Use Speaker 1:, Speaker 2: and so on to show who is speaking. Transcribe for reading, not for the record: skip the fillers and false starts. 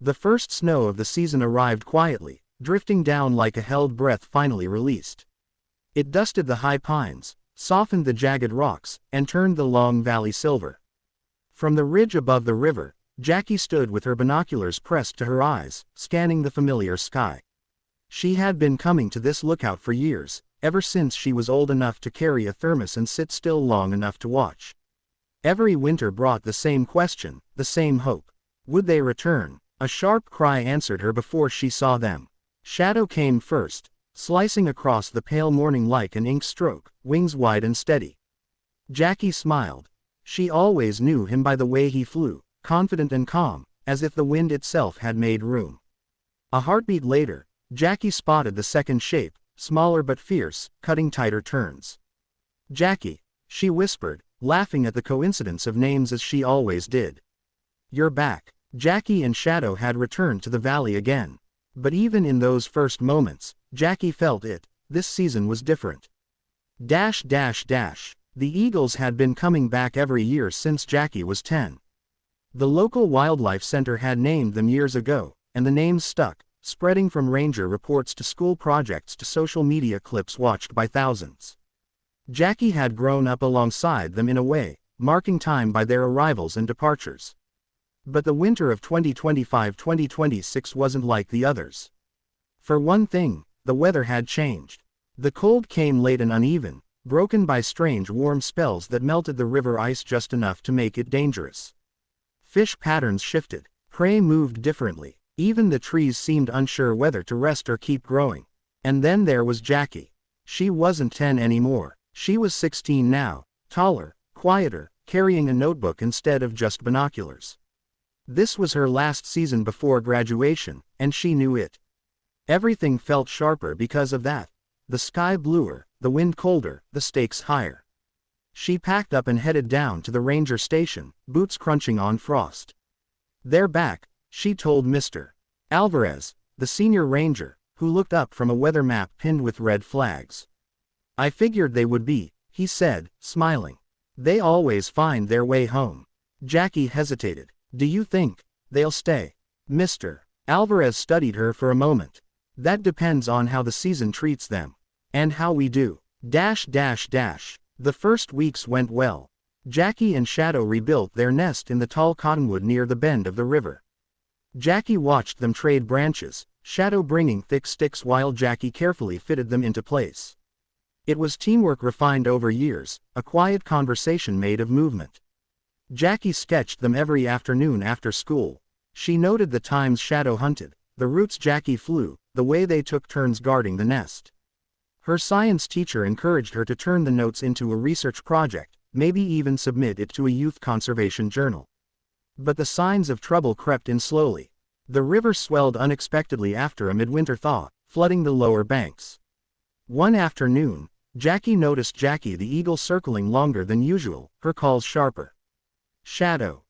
Speaker 1: The first snow of the season arrived quietly, drifting down like a held breath finally released. It dusted the high pines, softened the jagged rocks, and turned the long valley silver. From the ridge above the river, Jackie stood with her binoculars pressed to her eyes, scanning the familiar sky. She had been coming to this lookout for years, ever since she was old enough to carry a thermos and sit still long enough to watch. Every winter brought the same question, the same hope. Would they return? A sharp cry answered her before she saw them. Shadow came first, slicing across the pale morning like an ink stroke, wings wide and steady. Jackie smiled. She always knew him by the way he flew, confident and calm, as if the wind itself had made room. A heartbeat later, Jackie spotted the second shape, smaller but fierce, cutting tighter turns. "Jackie," she whispered, laughing at the coincidence of names as she always did. "You're back." Jackie and Shadow had returned to the valley again. But even in those first moments, Jackie felt it. This season was different. The eagles had been coming back every year since Jackie was 10. The local wildlife center had named them years ago, and the names stuck, spreading from ranger reports to school projects to social media clips watched by thousands. Jackie had grown up alongside them in a way, marking time by their arrivals and departures. But the winter of 2025-2026 wasn't like the others. For one thing, the weather had changed. The cold came late and uneven, broken by strange warm spells that melted the river ice just enough to make it dangerous. Fish patterns shifted, prey moved differently, even the trees seemed unsure whether to rest or keep growing. And then there was Jackie. She wasn't 10 anymore, she was 16 now, taller, quieter, carrying a notebook instead of just binoculars. This was her last season before graduation, and she knew it. Everything felt sharper because of that. The sky bluer, the wind colder, the stakes higher. She packed up and headed down to the ranger station, boots crunching on frost. "They're back," she told Mr. Alvarez, the senior ranger, who looked up from a weather map pinned with red flags. "I figured they would be," he said, smiling. "They always find their way home." Jackie hesitated. "Do you think they'll stay?" Mr. Alvarez studied her for a moment. "That depends on how the season treats them. And how we do. The first weeks went well. Jackie and Shadow rebuilt their nest in the tall cottonwood near the bend of the river. Jackie watched them trade branches, Shadow bringing thick sticks while Jackie carefully fitted them into place. It was teamwork refined over years, a quiet conversation made of movement. Jackie sketched them every afternoon after school. She noted the times Shadow hunted, the routes Jackie flew, the way they took turns guarding the nest. Her science teacher encouraged her to turn the notes into a research project, maybe even submit it to a youth conservation journal. But the signs of trouble crept in slowly. The river swelled unexpectedly after a midwinter thaw, flooding the lower banks. One afternoon, Jackie noticed Jackie the eagle circling longer than usual, her calls sharper. "Shadow,"